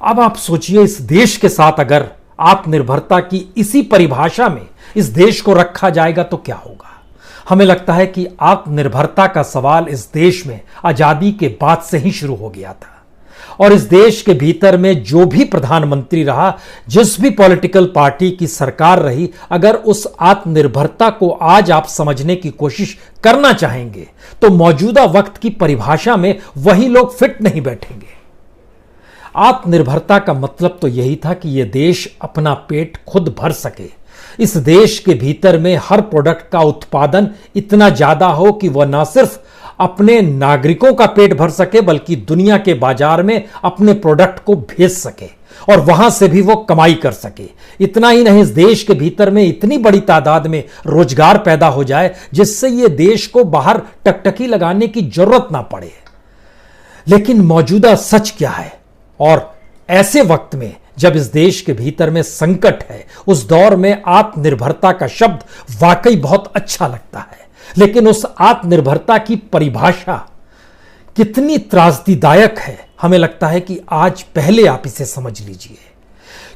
अब आप सोचिए, इस देश के साथ अगर आत्मनिर्भरता की इसी परिभाषा में इस देश को रखा जाएगा तो क्या होगा। हमें लगता है कि आत्मनिर्भरता का सवाल इस देश में आजादी के बाद से ही शुरू हो गया था, और इस देश के भीतर में जो भी प्रधानमंत्री रहा, जिस भी पॉलिटिकल पार्टी की सरकार रही, अगर उस आत्मनिर्भरता को आज आप समझने की कोशिश करना चाहेंगे तो मौजूदा वक्त की परिभाषा में वही लोग फिट नहीं बैठेंगे। आत्मनिर्भरता का मतलब तो यही था कि यह देश अपना पेट खुद भर सके। इस देश के भीतर में हर प्रोडक्ट का उत्पादन इतना ज्यादा हो कि वह ना सिर्फ अपने नागरिकों का पेट भर सके बल्कि दुनिया के बाजार में अपने प्रोडक्ट को भेज सके और वहां से भी वो कमाई कर सके। इतना ही नहीं, इस देश के भीतर में इतनी बड़ी तादाद में रोजगार पैदा हो जाए जिससे ये देश को बाहर टकटकी लगाने की जरूरत ना पड़े। लेकिन मौजूदा सच क्या है, और ऐसे वक्त में जब इस देश के भीतर में संकट है, उस दौर में आत्मनिर्भरता का शब्द वाकई बहुत अच्छा लगता है, लेकिन उस आत्मनिर्भरता की परिभाषा कितनी त्रासदीदायक है, हमें लगता है कि आज पहले आप इसे समझ लीजिए।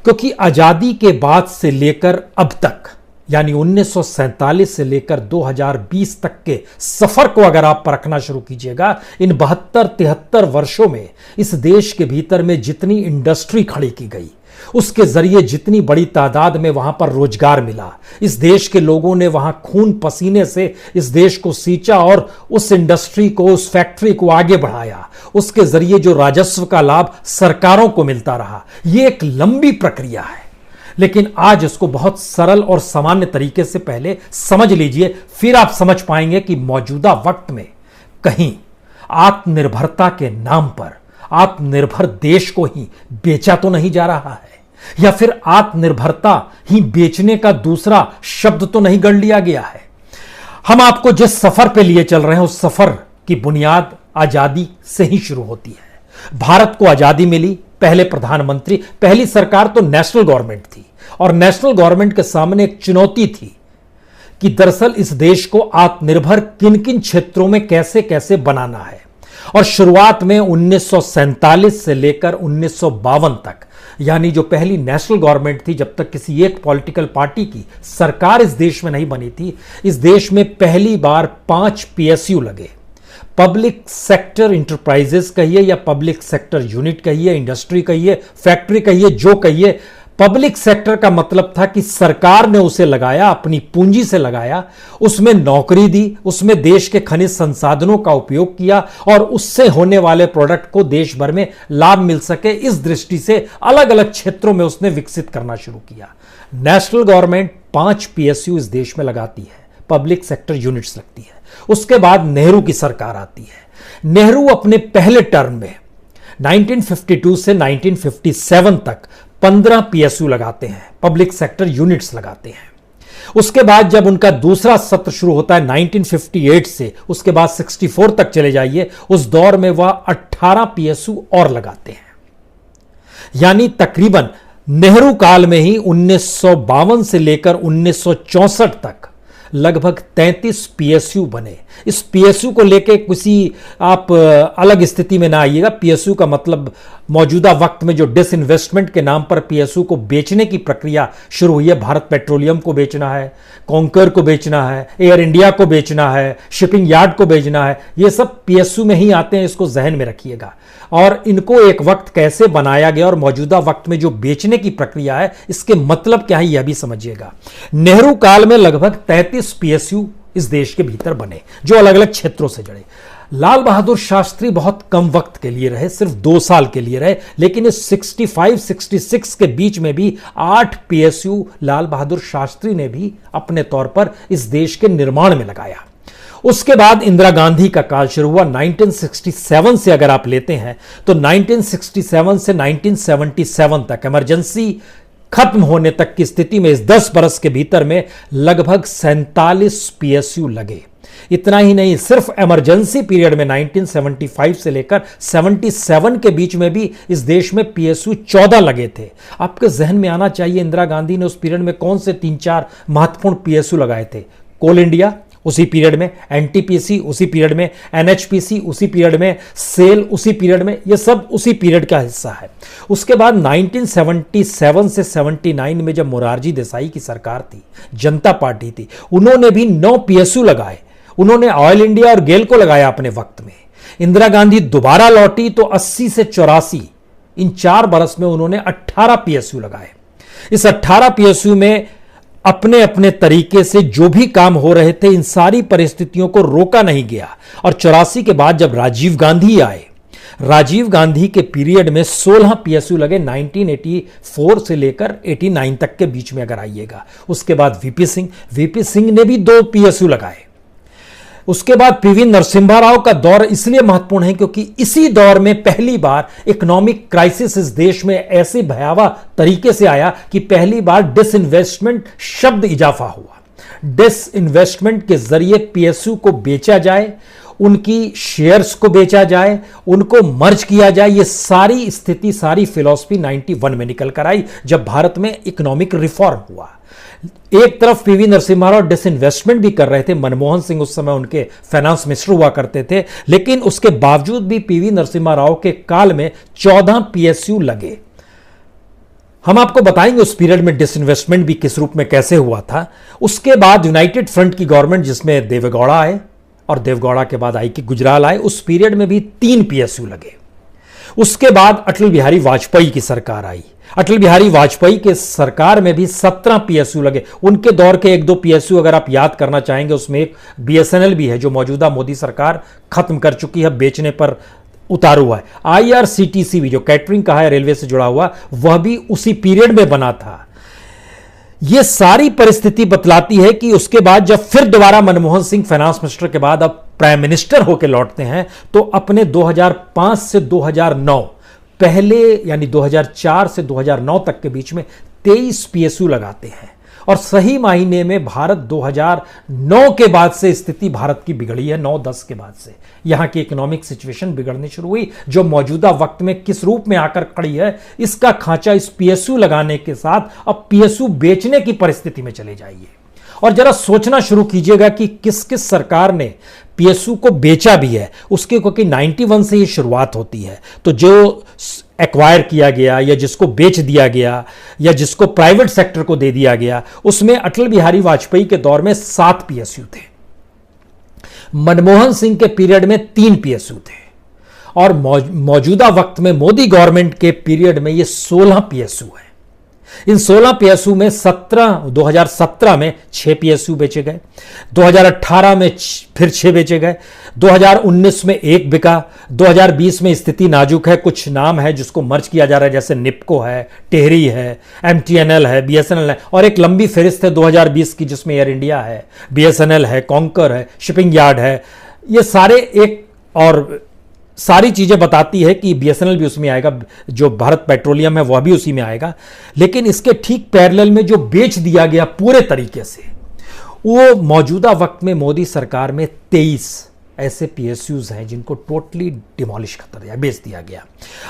क्योंकि आजादी के बाद से लेकर अब तक, यानी 1947 से लेकर 2020 तक के सफर को अगर आप परखना शुरू कीजिएगा, इन 72-73 वर्षों में इस देश के भीतर में जितनी इंडस्ट्री खड़ी की गई, उसके जरिए जितनी बड़ी तादाद में वहां पर रोजगार मिला, इस देश के लोगों ने वहां खून पसीने से इस देश को सींचा और उस इंडस्ट्री को, उस फैक्ट्री को आगे बढ़ाया, उसके जरिए जो राजस्व का लाभ सरकारों को मिलता रहा, यह एक लंबी प्रक्रिया है। लेकिन आज इसको बहुत सरल और सामान्य तरीके से पहले समझ लीजिए, फिर आप समझ पाएंगे कि मौजूदा वक्त में कहीं आत्मनिर्भरता के नाम पर आत्मनिर्भर देश को ही बेचा तो नहीं जा रहा है, या फिर आत्मनिर्भरता ही बेचने का दूसरा शब्द तो नहीं गढ़ लिया गया है। हम आपको जिस सफर पे लिए चल रहे हैं, उस सफर की बुनियाद आजादी से ही शुरू होती है। भारत को आजादी मिली, पहले प्रधानमंत्री, पहली सरकार तो नेशनल गवर्नमेंट थी, और नेशनल गवर्नमेंट के सामने एक चुनौती थी कि दरअसल इस देश को आत्मनिर्भर किन किन क्षेत्रों में कैसे कैसे बनाना है। और शुरुआत में 1947 से लेकर 1952 तक, यानी जो पहली नेशनल गवर्नमेंट थी, जब तक किसी एक पॉलिटिकल पार्टी की सरकार इस देश में नहीं बनी थी, इस देश में पहली बार 5 पीएसयू लगे। पब्लिक सेक्टर इंटरप्राइजेस कहिए या पब्लिक सेक्टर यूनिट कहिए, इंडस्ट्री कहिए, फैक्ट्री कहिए, जो कहिए, पब्लिक सेक्टर का मतलब था कि सरकार ने उसे लगाया, अपनी पूंजी से लगाया, उसमें नौकरी दी, उसमें देश के खनिज संसाधनों का उपयोग किया और उससे होने वाले प्रोडक्ट को देश भर में लाभ मिल सके, इस दृष्टि से अलग अलग क्षेत्रों में उसने विकसित करना शुरू किया। नेशनल गवर्नमेंट 5 पीएसयू इस देश में लगाती है, पब्लिक सेक्टर यूनिट्स लगती है। उसके बाद नेहरू की सरकार आती है। नेहरू अपने पहले टर्म में 1952 से 1957 तक 15 पीएसयू लगाते हैं, पब्लिक सेक्टर यूनिट्स लगाते हैं। उसके बाद जब उनका दूसरा सत्र शुरू होता है 1958 से, उसके बाद 64 तक चले जाइए, उस दौर में वह 18 पीएसयू और लगाते हैं। यानी तकरीबन नेहरू काल में ही 1952 से लेकर 1964 तक लगभग 33 पीएसयू बने। इस पीएसयू को लेके किसी आप अलग स्थिति में ना आइएगा। पीएसयू का मतलब मौजूदा वक्त में जो डिसइन्वेस्टमेंट के नाम पर पीएसयू को बेचने की प्रक्रिया शुरू हुई है, भारत पेट्रोलियम को बेचना है, कॉन्कर को बेचना है, एयर इंडिया को बेचना है, शिपिंग यार्ड को बेचना है, ये सब पीएसयू में ही आते हैं, इसको जहन में रखिएगा। और इनको एक वक्त कैसे बनाया गया और मौजूदा वक्त में जो बेचने की प्रक्रिया है, इसके मतलब क्या है यह भी समझिएगा। नेहरू काल में लगभग 33 पीएसयू इस देश के भीतर बने, जो अलग अलग क्षेत्रों से जुड़े। लाल बहादुर शास्त्री बहुत कम वक्त के लिए रहे, सिर्फ 2 साल के लिए रहे, लेकिन इस 65-66 के बीच में भी 8 पीएसयू लाल बहादुर शास्त्री ने भी अपने तौर पर इस देश के निर्माण में लगाया। उसके बाद इंदिरा गांधी का काल शुरू हुआ 1967 से। अगर आप लेते हैं तो 1967 से 1977 तक, इमरजेंसी खत्म होने तक की स्थिति में, इस 10 बरस के भीतर में लगभग 47 पीएसयू लगे। इतना ही नहीं, सिर्फ इमरजेंसी पीरियड में 1975 से लेकर 77 के बीच में भी इस देश में पीएसयू 14 लगे थे। आपके जहन में आना चाहिए इंदिरा गांधी ने उस पीरियड में कौन से 3-4 महत्वपूर्ण पीएसयू लगाए थे। कोल इंडिया उसी पीरियड में एनटीपीसी, उसी पीरियड में एनएचपीसी, उसी पीरियड में सेल, उसी पीरियड में, ये सब उसी पीरियड का हिस्सा है। उसके बाद 1977 से 79 में जब मोरारजी देसाई की सरकार थी, जनता पार्टी थी, उन्होंने भी 9 पीएसयू लगाए। उन्होंने ऑयल इंडिया और गेल को लगाया अपने वक्त में। इंदिरा गांधी दोबारा लौटी तो 80 से 84 इन 4 बरस में उन्होंने 18 पीएसयू लगाए। इस 18 पीएसयू में अपने अपने तरीके से जो भी काम हो रहे थे, इन सारी परिस्थितियों को रोका नहीं गया। और 84 के बाद जब राजीव गांधी आए, राजीव गांधी के पीरियड में 16 पीएसयू लगे, 1984 से लेकर 89 तक के बीच में अगर आइएगा। उसके बाद वीपी सिंह ने भी 2 पीएसयू लगाए। उसके बाद पीवी नरसिम्हा राव का दौर इसलिए महत्वपूर्ण है क्योंकि इसी दौर में पहली बार इकोनॉमिक क्राइसिस इस देश में ऐसे भयावह तरीके से आया कि पहली बार डिसइन्वेस्टमेंट शब्द इजाफा हुआ। डिसइन्वेस्टमेंट के जरिए पीएसयू को बेचा जाए, उनकी शेयर्स को बेचा जाए, उनको मर्ज किया जाए। ये सारी स्थिति, सारी फिलॉसफी 91 में निकल कर आई जब भारत में इकोनॉमिक रिफॉर्म हुआ। एक तरफ पीवी नरसिम्हा राव डिसइन्वेस्टमेंट भी कर रहे थे, मनमोहन सिंह उस समय उनके फाइनेंस मिनिस्टर हुआ करते थे, लेकिन उसके बावजूद भी पीवी नरसिम्हा राव के काल में 14 पीएसयू लगे। हम आपको बताएंगे उस पीरियड में डिसइन्वेस्टमेंट भी किस रूप में कैसे हुआ था। उसके बाद यूनाइटेड फ्रंट की गवर्नमेंट जिसमें देवेगौड़ा आए और देवेगौड़ा के बाद आई कि गुजराल आए, उस पीरियड में भी 3 पीएसयू लगे। उसके बाद अटल बिहारी वाजपेयी की सरकार आई। अटल बिहारी वाजपेयी के सरकार में भी 17 पीएसयू लगे। उनके दौर के 1-2 पीएसयू अगर आप याद करना चाहेंगे, उसमें एक बीएसएनएल भी है जो मौजूदा मोदी सरकार खत्म कर चुकी है, बेचने पर उतारू हुआ है। आईआरसीटीसी भी जो कैटरिंग का है, रेलवे से जुड़ा हुआ, वह भी उसी पीरियड में बना था। यह सारी परिस्थिति बतलाती है कि उसके बाद जब फिर दोबारा मनमोहन सिंह फाइनेंस मिनिस्टर के बाद अब प्राइम मिनिस्टर होकर लौटते हैं तो अपने 2005 से 2009 पहले यानी 2004 से 2009 तक के बीच में 23 पीएसयू लगाते हैं। और सही मायने में भारत 2009 के बाद से स्थिति भारत की बिगड़ी है। 9-10 के बाद से यहां की इकोनॉमिक सिचुएशन बिगड़नी शुरू हुई, जो मौजूदा वक्त में किस रूप में आकर खड़ी है, इसका खांचा इस पीएसयू लगाने के साथ अब पीएसयू बेचने की परिस्थिति में चले जाइए और जरा सोचना शुरू कीजिएगा कि किस किस सरकार ने पीएसयू को बेचा भी है। उसके क्योंकि 91 से ही शुरुआत होती है, तो जो एक्वायर किया गया या जिसको बेच दिया गया या जिसको प्राइवेट सेक्टर को दे दिया गया, उसमें अटल बिहारी वाजपेयी के दौर में 7 पीएसयू थे। मनमोहन सिंह के पीरियड में 3 पीएसयू थे और मौजूदा वक्त में मोदी गवर्नमेंट के पीरियड में ये 16 पीएसयू है। इन 16 पीएसयू में 2017 में 6 पीएसयू बेचे गए, 2018 में फिर 6 बेचे गए, 2019 में 1 बिका, 2020 में स्थिति नाजुक है। कुछ नाम है जिसको मर्ज किया जा रहा है, जैसे निप्को है, टेहरी है, एमटीएनएल है, बीएसएनएल है, और एक लंबी फहरिस्त है 2020 की जिसमें एयर इंडिया है, बीएसएनएल है, कॉन्कर है, शिपिंग यार्ड है। ये सारे एक और सारी चीजें बताती है कि बीएसएनएल भी उसमें आएगा, जो भारत पेट्रोलियम है वह भी उसी में आएगा। लेकिन इसके ठीक पैरेलल में जो बेच दिया गया पूरे तरीके से, वो मौजूदा वक्त में मोदी सरकार में 23 ऐसे पीएसयूज हैं जिनको टोटली डिमोलिश कर दिया, बेच दिया गया।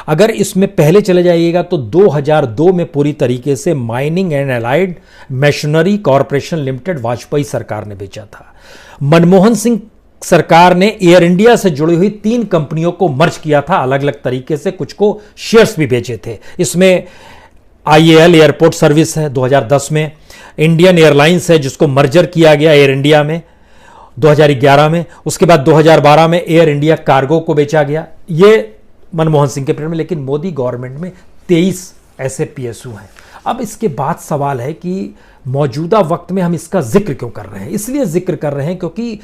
अगर इसमें पहले चले जाइएगा तो 2002 में पूरी तरीके से mining and allied machinery corporation limited Vajpayee सरकार ने बेचा था। मनमोहन सिंह सरकार ने एयर इंडिया से जुड़ी हुई 3 कंपनियों को मर्ज किया था अलग अलग तरीके से, कुछ को शेयर्स भी बेचे थे। इसमें आईएएल एयरपोर्ट सर्विस है 2010 में, इंडियन एयरलाइंस है जिसको मर्जर किया गया एयर इंडिया में 2011 में, उसके बाद 2012 में एयर इंडिया कार्गो को बेचा गया। ये मनमोहन सिंह के पीरियड में। लेकिन मोदी गवर्नमेंट में 23 ऐसे पीएसयू हैं। अब इसके बाद सवाल है कि मौजूदा वक्त में हम इसका जिक्र क्यों कर रहे हैं? इसलिए जिक्र कर रहे हैं क्योंकि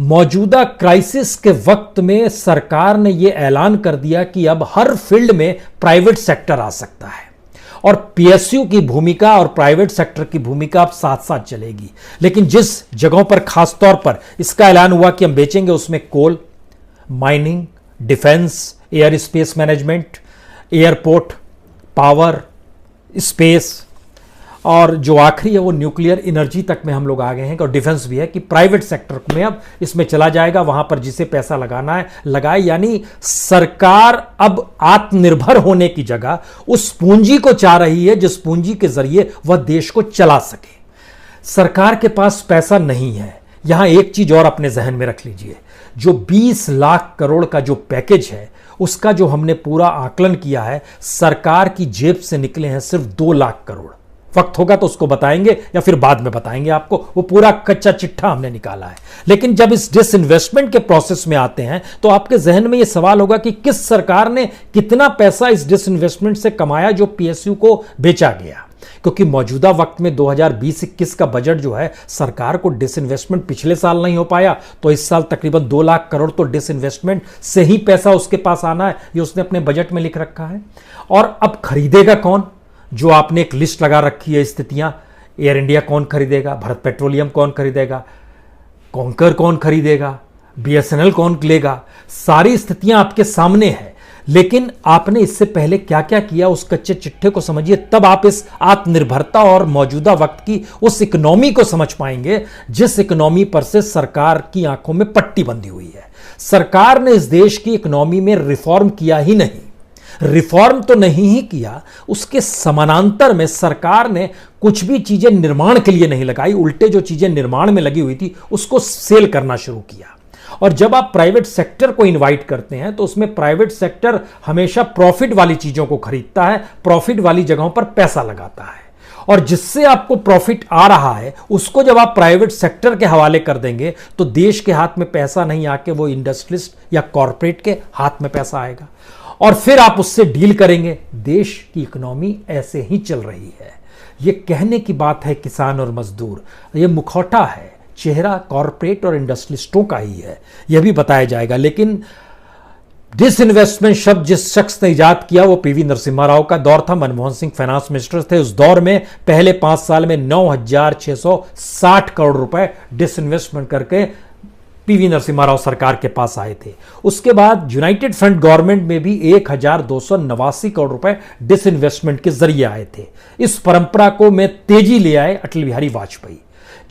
मौजूदा क्राइसिस के वक्त में सरकार ने यह ऐलान कर दिया कि अब हर फील्ड में प्राइवेट सेक्टर आ सकता है और पीएसयू की भूमिका और प्राइवेट सेक्टर की भूमिका अब साथ साथ चलेगी। लेकिन जिस जगहों पर खास तौर पर इसका ऐलान हुआ कि हम बेचेंगे, उसमें coal, mining, defence, air space management, airport, power, space, और जो आखिरी है वो न्यूक्लियर एनर्जी तक में हम लोग आ गए हैं। और डिफेंस भी है कि प्राइवेट सेक्टर में अब इसमें चला जाएगा, वहां पर जिसे पैसा लगाना है लगाए। यानी सरकार अब आत्मनिर्भर होने की जगह उस पूंजी को चाह रही है जिस पूंजी के जरिए वह देश को चला सके। सरकार के पास पैसा नहीं है, यहां एक चीज और अपने जहन में रख लीजिए, जो 20 लाख करोड़ का जो पैकेज है उसका जो हमने पूरा आकलन किया है, सरकार की जेब से निकले हैं सिर्फ 2 लाख करोड़। वक्त होगा तो उसको बताएंगे या फिर बाद में बताएंगे आपको, वो पूरा कच्चा चिट्ठा हमने निकाला है। लेकिन जब इस डिसइन्वेस्टमेंट के प्रोसेस में आते हैं तो आपके जहन में यह सवाल होगा कि किस सरकार ने कितना पैसा इस डिसइन्वेस्टमेंट से कमाया जो पीएसयू को बेचा गया, क्योंकि मौजूदा वक्त में 2020-21 का बजट जो है, सरकार को डिसइन्वेस्टमेंट पिछले साल नहीं हो पाया तो इस साल तकरीबन 2 लाख करोड़ तो डिसइन्वेस्टमेंट से ही पैसा उसके पास आना है, ये उसने अपने बजट में लिख रखा है। और अब खरीदेगा कौन, जो आपने एक लिस्ट लगा रखी है स्थितियां, एयर इंडिया कौन खरीदेगा, भारत पेट्रोलियम कौन खरीदेगा, कॉन्कर कौन खरीदेगा, बीएसएनएल कौन लेगा, सारी स्थितियां आपके सामने है। लेकिन आपने इससे पहले क्या क्या किया उस कच्चे चिट्ठे को समझिए, तब आप इस आत्मनिर्भरता और मौजूदा वक्त की उस इकोनॉमी को समझ पाएंगे जिस इकोनॉमी पर से सरकार की आंखों में पट्टी बंधी हुई है। सरकार ने इस देश की इकोनॉमी में रिफॉर्म किया ही नहीं, रिफॉर्म तो नहीं ही किया, उसके समानांतर में सरकार ने कुछ भी चीजें निर्माण के लिए नहीं लगाई, उल्टे जो चीजें निर्माण में लगी हुई थी उसको सेल करना शुरू किया। और जब आप प्राइवेट सेक्टर को इनवाइट करते हैं तो उसमें प्राइवेट सेक्टर हमेशा प्रॉफिट वाली चीजों को खरीदता है, प्रॉफिट वाली जगहों पर पैसा लगाता है, और जिससे आपको प्रॉफिट आ रहा है उसको जब आप प्राइवेट सेक्टर के हवाले कर देंगे तो देश के हाथ में पैसा नहीं आके वो इंडस्ट्रियलिस्ट या कॉरपोरेट के हाथ में पैसा आएगा और फिर आप उससे डील करेंगे। देश की इकोनॉमी ऐसे ही चल रही है। ये कहने की बात है किसान और मजदूर, ये मुखौटा है, चेहरा कॉरपोरेट और इंडस्ट्रियलिस्टों का ही है, यह भी बताया जाएगा। लेकिन डिसइन्वेस्टमेंट शब्द जिस शख्स ने इजाद किया वो पीवी नरसिम्हा राव का दौर था। मनमोहन सिंह फाइनेंस मिनिस्टर थे उस दौर में। पहले 5 साल में 9,660 करोड़ रुपए डिसइन्वेस्टमेंट करके पीवी नरसिम्हा राव सरकार के पास आए थे। उसके बाद यूनाइटेड फ्रंट गवर्नमेंट में भी 1,289 करोड़ रुपए डिसइन्वेस्टमेंट के जरिए आए थे। इस परंपरा को में तेजी ले आए अटल बिहारी वाजपेयी,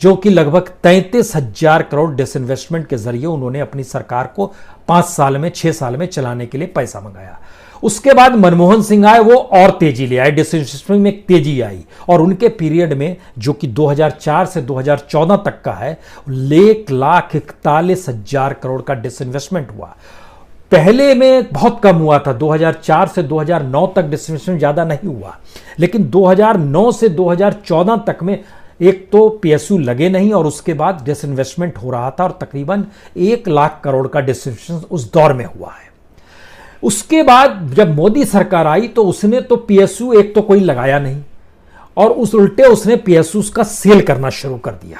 जो कि लगभग 33,000 करोड़ डिसइन्वेस्टमेंट के जरिए उन्होंने अपनी सरकार को 5 साल में 6 साल में चलाने के लिए पैसा मंगाया। उसके बाद मनमोहन सिंह आए, वो और तेजी ले आए, डिसइन्वेस्टमेंट में तेजी आई और उनके पीरियड में जो कि 2004 से 2014 तक का है, 1,41,000 करोड़ का डिसइन्वेस्टमेंट हुआ। पहले में बहुत कम हुआ था, 2004 से 2009 तक डिसइन्वेस्टमेंट ज्यादा नहीं हुआ, लेकिन 2009 से 2014 तक में एक तो पीएसयू लगे नहीं और उसके बाद डिसइन्वेस्टमेंट हो रहा था और तकरीबन 1 लाख करोड़ का डिसइन्वेस्टमेंट उस दौर में हुआ है। उसके बाद जब मोदी सरकार आई तो उसने तो पीएसयू एक तो कोई लगाया नहीं और उस उल्टे उसने पीएसयू का सेल करना शुरू कर दिया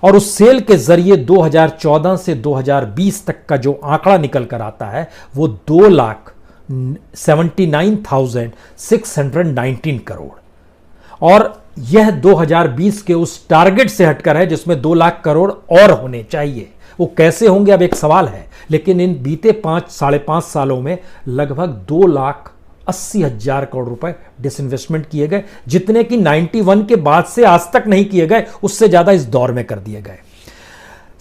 और उस सेल के जरिए 2014 से 2020 तक का जो आंकड़ा निकल कर आता है वो 2,79,619 करोड़, और यह 2020 के उस टारगेट से हटकर है जिसमें 2 लाख करोड़ और होने चाहिए। वो कैसे होंगे अब एक सवाल है, लेकिन इन बीते 5-5.5 सालों में लगभग 2,80,000 करोड़ रुपए डिसइन्वेस्टमेंट किए गए, जितने कि 91 के बाद से आज तक नहीं किए गए, उससे ज्यादा इस दौर में कर दिए गए।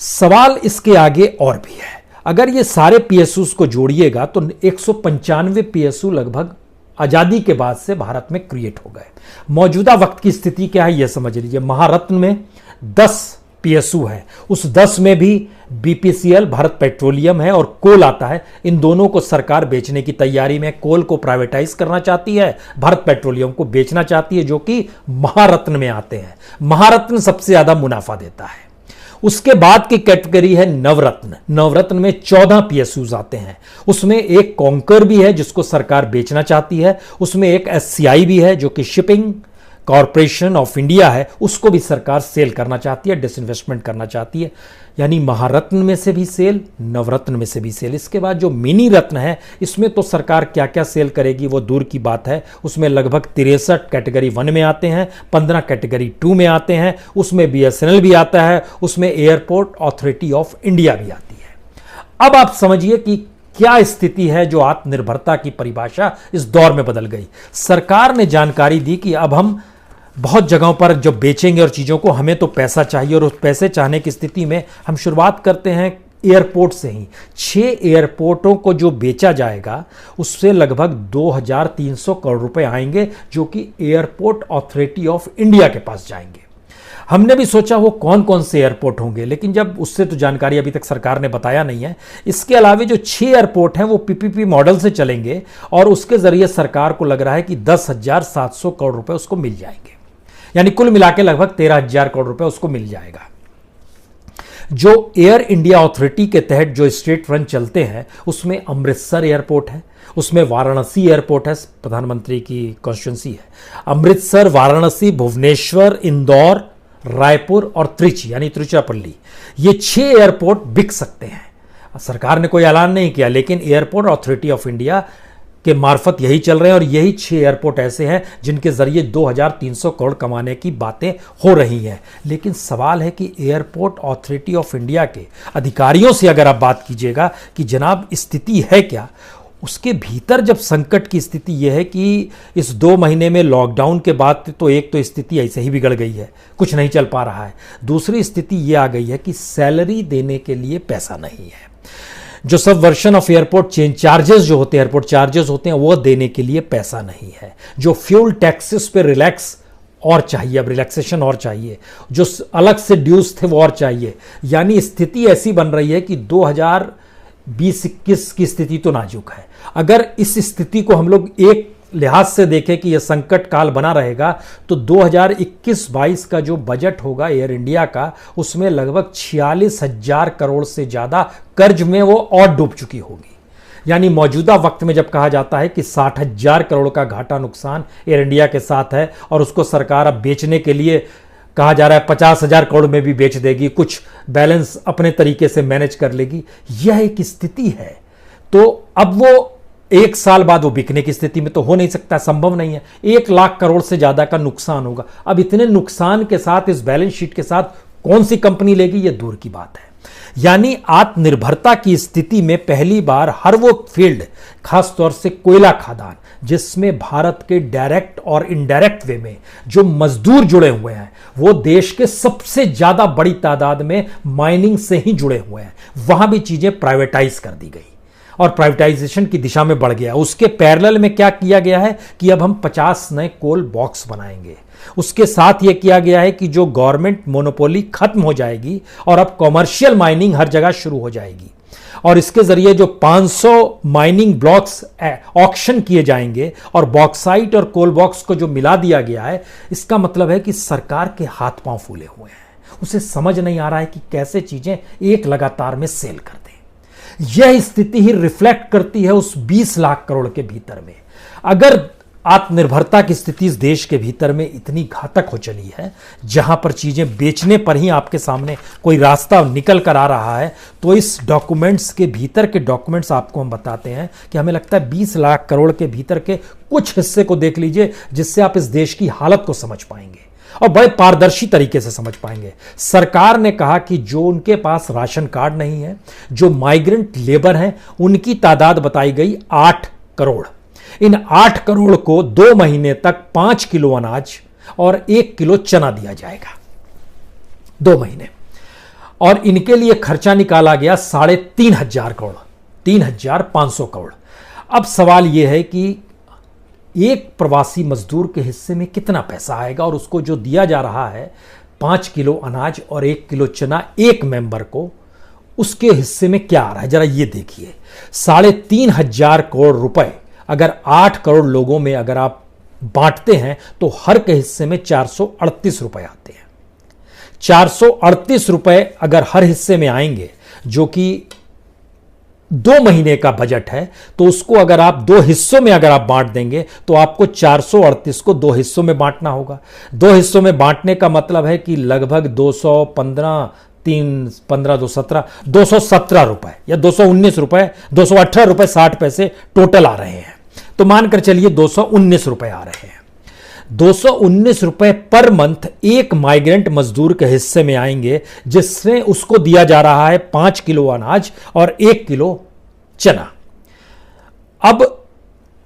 सवाल इसके आगे और भी है, अगर ये सारे पीएसयू को जोड़िएगा तो 195 पीएसयू लगभग आजादी के बाद से भारत में क्रिएट हो गए। मौजूदा वक्त की स्थिति क्या है यह समझ लीजिए। महारत्न में 10 पीएसयू है, उस 10 में भी बीपीसीएल भारत पेट्रोलियम है और कोल आता है। इन दोनों को सरकार बेचने की तैयारी में, कोल को प्राइवेटाइज करना चाहती है, भारत पेट्रोलियम को बेचना चाहती है, जो कि महारत्न में आते हैं। महारत्न सबसे ज्यादा मुनाफा देता है। उसके बाद की कैटेगरी है नवरत्न। नवरत्न में 14 पीएसयूज आते हैं, उसमें एक कॉन्कर भी है जिसको सरकार बेचना चाहती है, उसमें एक एससीआई भी है जो कि शिपिंग कॉरपोरेशन ऑफ इंडिया है, उसको भी सरकार सेल करना चाहती है, डिसइन्वेस्टमेंट करना चाहती है। यानी महारत्न में से भी सेल, नवरत्न में से भी सेल। इसके बाद जो मिनी रत्न है, इसमें तो सरकार क्या क्या सेल करेगी वो दूर की बात है। उसमें लगभग 63 कैटेगरी 1 में आते हैं, 15 कैटेगरी 2 में आते हैं, उसमें बीएसएनएल भी आता है, उसमें एयरपोर्ट अथॉरिटी ऑफ इंडिया भी आती है। अब आप समझिए कि क्या स्थिति है जो आत्मनिर्भरता की परिभाषा इस दौर में बदल गई। सरकार ने जानकारी दी कि अब हम बहुत जगहों पर जब बेचेंगे और चीज़ों को, हमें तो पैसा चाहिए और उस पैसे चाहने की स्थिति में हम शुरुआत करते हैं एयरपोर्ट से ही। 6 एयरपोर्टों को जो बेचा जाएगा उससे लगभग 2,300 करोड़ रुपए आएंगे, जो कि एयरपोर्ट अथॉरिटी ऑफ इंडिया के पास जाएंगे। हमने भी सोचा वो कौन कौन से एयरपोर्ट होंगे, लेकिन जब उससे तो जानकारी अभी तक सरकार ने बताया नहीं है। इसके अलावा जो 6 एयरपोर्ट हैं वो पीपीपी मॉडल से चलेंगे और उसके जरिए सरकार को लग रहा है कि 10,700 करोड़ रुपए उसको मिल जाएंगे, यानी कुल मिला के लगभग 13,000 करोड़ रुपए उसको मिल जाएगा। जो एयर इंडिया अथॉरिटी के तहत जो स्टेट रन चलते हैं उसमें अमृतसर एयरपोर्ट है, उसमें वाराणसी एयरपोर्ट है, प्रधानमंत्री की कॉन्स्टिट्यूंसी है। अमृतसर, वाराणसी, भुवनेश्वर, इंदौर, रायपुर और त्रिची यानी तिरुचिरापल्ली, ये 6 एयरपोर्ट बिक सकते हैं। सरकार ने कोई ऐलान नहीं किया, लेकिन एयरपोर्ट अथॉरिटी ऑफ इंडिया के मार्फत यही चल रहे हैं और यही 6 एयरपोर्ट ऐसे हैं जिनके जरिए 2,300 करोड़ कमाने की बातें हो रही हैं। लेकिन सवाल है कि एयरपोर्ट अथॉरिटी ऑफ इंडिया के अधिकारियों से अगर आप बात कीजिएगा कि जनाब स्थिति है क्या, उसके भीतर जब संकट की स्थिति यह है कि इस 2 महीने में लॉकडाउन के बाद तो एक तो स्थिति ऐसे ही बिगड़ गई है, कुछ नहीं चल पा रहा है। दूसरी स्थिति यह आ गई है कि सैलरी देने के लिए पैसा नहीं है। जो सब version of airport change charges जो होते हैं, एयरपोर्ट चार्जेस होते हैं, वो देने के लिए पैसा नहीं है। जो फ्यूल टैक्सेस पे रिलैक्स और चाहिए, अब रिलैक्सेशन और चाहिए, जो अलग से ड्यूज थे वो और चाहिए। यानी स्थिति ऐसी बन रही है कि 2020-21 की स्थिति तो नाजुक है। अगर इस स्थिति को हम लोग एक लिहाज से देखें कि यह संकट काल बना रहेगा तो 2021-22 का जो बजट होगा एयर इंडिया का, उसमें लगभग 46,000 करोड़ से ज्यादा कर्ज में वो और डूब चुकी होगी। यानी मौजूदा वक्त में जब कहा जाता है कि 60,000 करोड़ का घाटा नुकसान एयर इंडिया के साथ है और उसको सरकार अब बेचने के लिए कहा जा रहा है 50,000 करोड़ में भी बेच देगी, कुछ बैलेंस अपने तरीके से मैनेज कर लेगी, यह एक स्थिति है। तो अब वो 1 साल बाद वो बिकने की स्थिति में तो हो नहीं सकता, संभव नहीं है। 1 लाख करोड़ से ज्यादा का नुकसान होगा। अब इतने नुकसान के साथ इस बैलेंस शीट के साथ कौन सी कंपनी लेगी, ये दूर की बात है। यानी आत्मनिर्भरता की स्थिति में पहली बार हर वो फील्ड, खासतौर से कोयला खादान, जिसमें भारत के डायरेक्ट और इनडायरेक्ट वे में जो मजदूर जुड़े हुए हैं वो देश के सबसे ज्यादा बड़ी तादाद में माइनिंग से ही जुड़े हुए हैं, वहां भी चीजें प्राइवेटाइज कर दी गई और प्राइवेटाइजेशन की दिशा में बढ़ गया। उसके पैरेलल में क्या किया गया है कि अब हम 50 नए कोल बॉक्स बनाएंगे। उसके साथ यह किया गया है कि जो गवर्नमेंट मोनोपोली खत्म हो जाएगी और अब कॉमर्शियल माइनिंग हर जगह शुरू हो जाएगी और इसके जरिए जो 500 माइनिंग ब्लॉक्स ऑक्शन किए जाएंगे और बॉक्साइट और कोल बॉक्स को जो मिला दिया गया है, इसका मतलब है कि सरकार के हाथ पांव फूले हुए हैं। उसे समझ नहीं आ रहा है कि कैसे चीजें एक लगातार में सेल कर दें। यह स्थिति ही रिफ्लेक्ट करती है उस 20 लाख करोड़ के भीतर में। अगर आत्मनिर्भरता की स्थिति इस देश के भीतर में इतनी घातक हो चली है, जहां पर चीजें बेचने पर ही आपके सामने कोई रास्ता निकल कर आ रहा है, तो इस डॉक्यूमेंट्स के भीतर के डॉक्यूमेंट्स आपको हम बताते हैं कि हमें लगता है 20 लाख करोड़ के भीतर के कुछ हिस्से को देख लीजिए, जिससे आप इस देश की हालत को समझ पाएंगे और बड़े पारदर्शी तरीके से समझ पाएंगे। सरकार ने कहा कि जो उनके पास राशन कार्ड नहीं है, जो माइग्रेंट लेबर हैं, उनकी तादाद बताई गई 8 करोड़। इन 8 करोड़ को 2 महीने तक 5 किलो अनाज और 1 किलो चना दिया जाएगा 2 महीने, और इनके लिए खर्चा निकाला गया 3,500 करोड़, 3,500 करोड़। अब सवाल यह है कि एक प्रवासी मजदूर के हिस्से में कितना पैसा आएगा और उसको जो दिया जा रहा है 5 किलो अनाज और 1 किलो चना एक मेंबर को, उसके हिस्से में क्या आ रहा है जरा ये देखिए। 3,500 करोड़ रुपए अगर 8 करोड़ लोगों में अगर आप बांटते हैं तो हर के हिस्से में 438 रुपए आते हैं। 438 रुपए अगर हर हिस्से में आएंगे, जो कि 2 महीने का बजट है, तो उसको अगर आप 2 हिस्सों में अगर आप बांट देंगे तो आपको 438 को 2 हिस्सों में बांटना होगा। 2 हिस्सों में बांटने का मतलब है कि लगभग 215, 3, 15, 217 रुपए या 219 रुपए, 218 रुपए 60 पैसे टोटल आ रहे हैं। तो मानकर चलिए 219 रुपए आ रहे हैं। 219 रुपए पर मंथ एक माइग्रेंट मजदूर के हिस्से में आएंगे, जिससे उसको दिया जा रहा है 5 किलो अनाज और 1 किलो चना। अब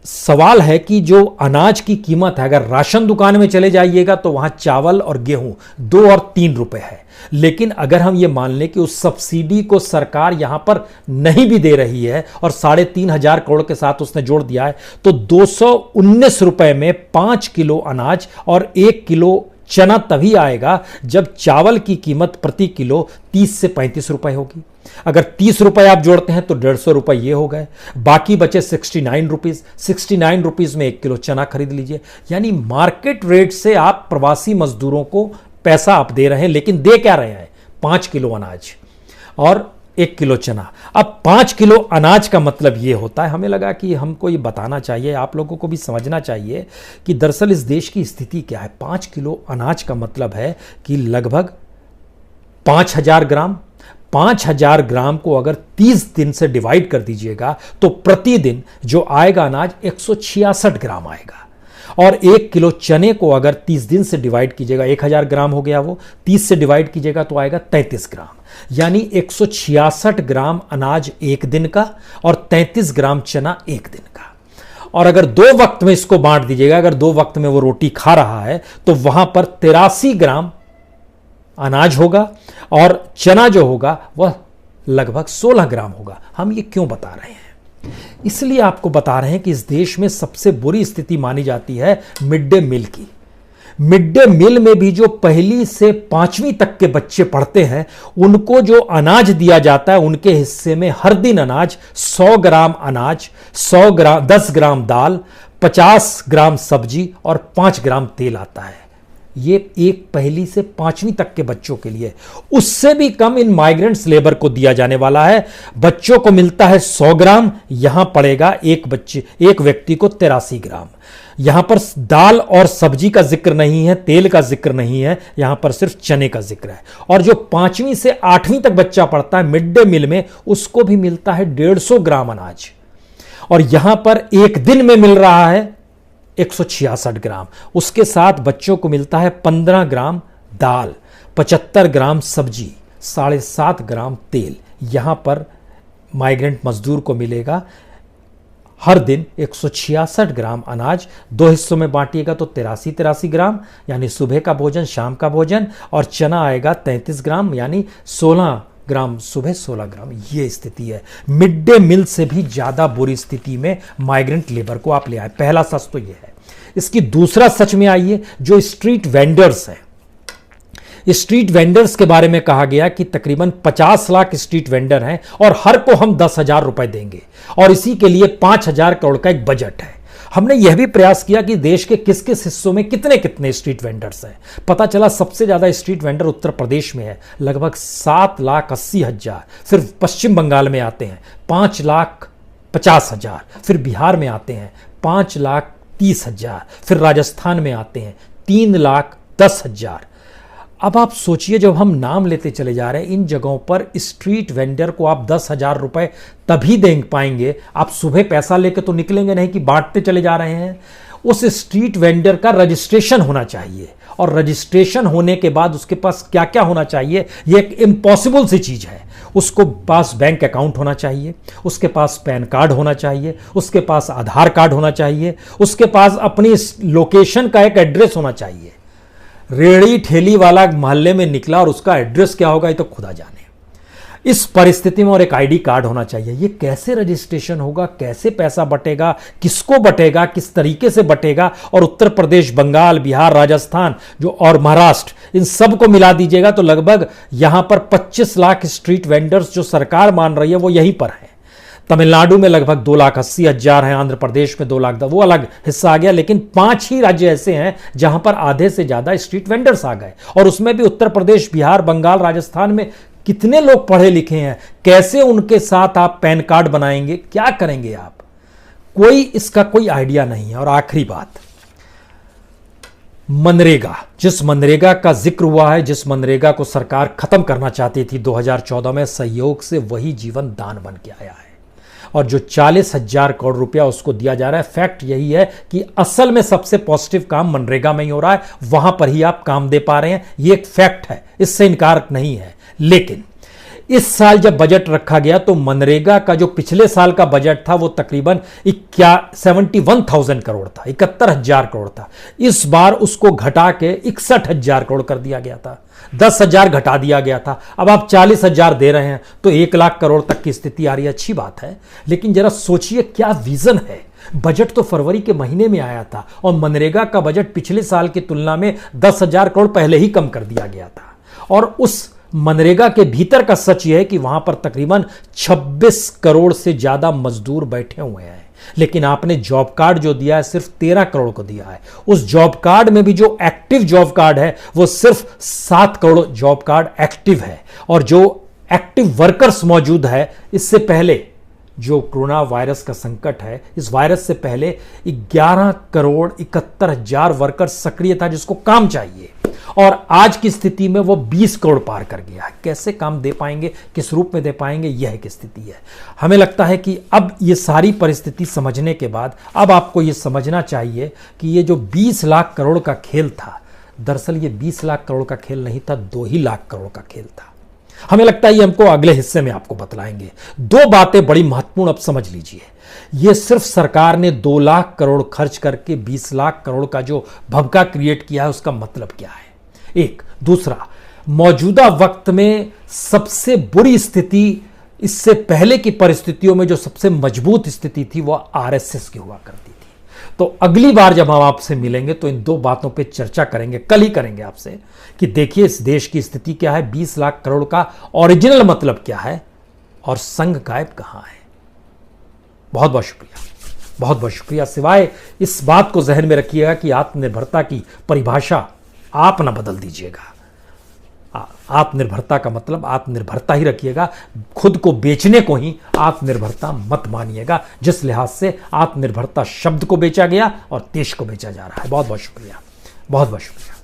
सवाल है कि जो अनाज की कीमत है, अगर राशन दुकान में चले जाइएगा तो वहां चावल और गेहूं 2 और 3 रुपए है, लेकिन अगर हम ये मान लें कि उस सब्सिडी को सरकार यहां पर नहीं भी दे रही है और 3,500 करोड़ के साथ उसने जोड़ दिया है, तो 219 रुपए में 5 किलो अनाज और 1 किलो चना तभी आएगा जब चावल की कीमत प्रति किलो 30 से 35 रुपए होगी। अगर 30 रुपए आप जोड़ते हैं तो 150 रुपए ये हो गए, बाकी बचे 69 रुपीज। 69 रुपीज में 1 किलो चना खरीद लीजिए। यानी मार्केट रेट से आप प्रवासी मजदूरों को पैसा आप दे रहे हैं, लेकिन दे क्या रहे हैं? 5 किलो अनाज और 1 किलो चना। अब 5 किलो अनाज का मतलब ये होता है, हमें लगा कि हमको ये बताना चाहिए, आप लोगों को भी समझना चाहिए कि दरअसल इस देश की स्थिति क्या है। 5 किलो अनाज का मतलब है कि लगभग 5000 ग्राम। 5000 ग्राम को अगर 30 दिन से डिवाइड कर दीजिएगा तो प्रतिदिन जो आएगा अनाज 166 ग्राम आएगा। और 1 किलो चने को अगर 30 दिन से डिवाइड कीजिएगा, 1000 ग्राम हो गया, वो 30 से डिवाइड कीजिएगा तो आएगा 33 ग्राम। यानी 166 ग्राम अनाज एक दिन का और 33 ग्राम चना एक दिन का। और अगर 2 वक्त में इसको बांट दीजिएगा, अगर 2 वक्त में वो रोटी खा रहा है तो वहां पर 83 ग्राम अनाज होगा और चना जो होगा वह लगभग 16 ग्राम होगा। हम ये क्यों बता रहे हैं? इसलिए आपको बता रहे हैं कि इस देश में सबसे बुरी स्थिति मानी जाती है मिड डे मील की। मिड डे मील में भी जो 1ली से 5वीं तक के बच्चे पढ़ते हैं, उनको जो अनाज दिया जाता है, उनके हिस्से में हर दिन अनाज 100 ग्राम अनाज, 10 ग्राम दाल, 50 ग्राम सब्जी और 5 ग्राम तेल आता है। ये एक 1ली से 5वीं तक के बच्चों के लिए। उससे भी कम इन माइग्रेंट्स लेबर को दिया जाने वाला है। बच्चों को मिलता है 100 ग्राम, यहां पड़ेगा एक व्यक्ति को 83 ग्राम। यहां पर दाल और सब्जी का जिक्र नहीं है, तेल का जिक्र नहीं है, यहां पर सिर्फ चने का जिक्र है। और जो 5वीं से 8वीं तक बच्चा पढ़ता है मिड डे मील में, उसको भी मिलता है 150 ग्राम अनाज। और यहां पर एक दिन में मिल रहा है 166 ग्राम। उसके साथ बच्चों को मिलता है 15 ग्राम दाल, 75 ग्राम सब्जी, 7.5 ग्राम तेल। यहां पर माइग्रेंट मजदूर को मिलेगा हर दिन 166 ग्राम अनाज। 2 हिस्सों में बांटिएगा तो 83 ग्राम, यानी सुबह का भोजन, शाम का भोजन। और चना आएगा 33 ग्राम, यानी 16 ग्राम सुबह, 16 ग्राम। ये स्थिति है। मिड डे मील से भी ज्यादा बुरी स्थिति में माइग्रेंट लेबर को आप ले आए। पहला सच तो ये है। इसकी दूसरा सच में आइए, जो स्ट्रीट वेंडर्स हैं। स्ट्रीट वेंडर्स के बारे में कहा गया कि तकरीबन 50 लाख स्ट्रीट वेंडर हैं और हर को हम 10,000 रुपए देंगे और इसी के लिए 5,000 करोड़ का एक बजट है। हमने यह भी प्रयास किया कि देश के किस किस हिस्सों में कितने कितने स्ट्रीट वेंडर्स हैं। पता चला सबसे ज्यादा स्ट्रीट वेंडर उत्तर प्रदेश में है, लगभग 7,80,000। फिर पश्चिम बंगाल में आते हैं 5,50,000। फिर बिहार में आते हैं 5,30,000। फिर राजस्थान में आते हैं 3,10,000। अब आप सोचिए, जब हम नाम लेते चले जा रहे हैं, इन जगहों पर स्ट्रीट वेंडर को आप 10,000 रुपए तभी दे पाएंगे। आप सुबह पैसा लेके तो निकलेंगे नहीं कि बांटते चले जा रहे हैं। उस स्ट्रीट वेंडर का रजिस्ट्रेशन होना चाहिए और रजिस्ट्रेशन होने के बाद उसके पास क्या क्या होना चाहिए, यह एक इम्पॉसिबल सी चीज है। उसको पास बैंक अकाउंट होना चाहिए, उसके पास पैन कार्ड होना चाहिए, उसके पास आधार कार्ड होना चाहिए, उसके पास अपनी लोकेशन का एक एड्रेस होना चाहिए। रेड़ी ठेली वाला मोहल्ले में निकला और उसका एड्रेस क्या होगा ये तो खुदा जाने। इस परिस्थिति में और एक आईडी कार्ड होना चाहिए। ये कैसे रजिस्ट्रेशन होगा, कैसे पैसा बटेगा, किसको बटेगा, किस तरीके से बटेगा? और उत्तर प्रदेश, बंगाल, बिहार, राजस्थान जो और महाराष्ट्र, इन सब को मिला दीजिएगा तो लगभग यहां पर 25 लाख स्ट्रीट वेंडर्स जो सरकार मान रही है वो यहीं पर है। तमिलनाडु में लगभग 2,80,000 हैं, आंध्र प्रदेश में 2 लाख, वो अलग हिस्सा आ गया। लेकिन 5 ही राज्य ऐसे हैं जहां पर आधे से ज्यादा स्ट्रीट वेंडर्स आ गए। और उसमें भी उत्तर प्रदेश, बिहार, बंगाल, राजस्थान में कितने लोग पढ़े लिखे हैं? कैसे उनके साथ आप पैन कार्ड बनाएंगे? क्या करेंगे आप? इसका कोई आइडिया नहीं है। और आखिरी बात, मनरेगा, जिस मनरेगा का जिक्र हुआ है, जिस मनरेगा को सरकार खत्म करना चाहती थी 2014 में, सहयोग से वही जीवन दान बन के आया है। और जो 40,000 करोड़ रुपया उसको दिया जा रहा है, फैक्ट यही है कि असल में सबसे पॉजिटिव काम मनरेगा में ही हो रहा है। वहां पर ही आप काम दे पा रहे हैं, ये एक फैक्ट है, इससे इनकार नहीं है। लेकिन इस साल जब बजट रखा गया तो मनरेगा का जो पिछले साल का बजट था वो तकरीबन 71,000 करोड़ था, 71,000 करोड़ था। इस बार उसको घटा के 61,000 करोड़ कर दिया गया था, 10,000 घटा दिया गया था। अब आप 40,000 दे रहे हैं तो 1 लाख करोड़ तक की स्थिति आ रही है। अच्छी बात है, लेकिन जरा सोचिए क्या विजन है। बजट तो फरवरी के महीने में आया था और मनरेगा का बजट पिछले साल की तुलना में 10,000 करोड़ पहले ही कम कर दिया गया था। और उस मनरेगा के भीतर का सच यह है कि वहां पर तकरीबन 26 करोड़ से ज्यादा मजदूर बैठे हुए हैं, लेकिन आपने जॉब कार्ड जो दिया है सिर्फ 13 करोड़ को दिया है। उस जॉब कार्ड में भी जो एक्टिव जॉब कार्ड है वो सिर्फ 7 करोड़ जॉब कार्ड एक्टिव है, और जो एक्टिव वर्कर्स मौजूद है, इससे पहले जो कोरोना वायरस का संकट है, इस वायरस से पहले 11 करोड़ 71 हजार वर्कर्स सक्रिय था जिसको काम चाहिए, और आज की स्थिति में वो 20 करोड़ पार कर गया है। कैसे काम दे पाएंगे, किस रूप में दे पाएंगे, यह एक स्थिति है। हमें लगता है कि अब ये सारी परिस्थिति समझने के बाद अब आपको ये समझना चाहिए कि ये जो 20 लाख करोड़ का खेल था, दरअसल ये 20 लाख करोड़ का खेल नहीं था, 2 ही लाख करोड़ का खेल था। हमें लगता है ये हमको अगले हिस्से में आपको बतलाएंगे। 2 बातें बड़ी महत्वपूर्ण अब समझ लीजिए। ये सिर्फ सरकार ने 2 लाख करोड़ खर्च करके 20 लाख करोड़ का जो भभका क्रिएट किया है उसका मतलब क्या है, एक। दूसरा, मौजूदा वक्त में सबसे बुरी स्थिति, इससे पहले की परिस्थितियों में जो सबसे मजबूत स्थिति थी वह आरएसएस की हुआ करती थी। तो अगली बार जब हम आपसे मिलेंगे तो इन 2 बातों पे चर्चा करेंगे, कल ही करेंगे आपसे, कि देखिए इस देश की स्थिति क्या है, 20 लाख करोड़ का ओरिजिनल मतलब क्या है और संघ गायब कहां है। बहुत बहुत शुक्रिया, बहुत बहुत शुक्रिया। सिवाय इस बात को जहन में रखिएगा कि आत्मनिर्भरता की परिभाषा आप ना बदल दीजिएगा। आत्मनिर्भरता का मतलब आत्मनिर्भरता ही रखिएगा, खुद को बेचने को ही आत्मनिर्भरता मत मानिएगा, जिस लिहाज से आत्मनिर्भरता शब्द को बेचा गया और देश को बेचा जा रहा है। बहुत बहुत शुक्रिया, बहुत बहुत शुक्रिया।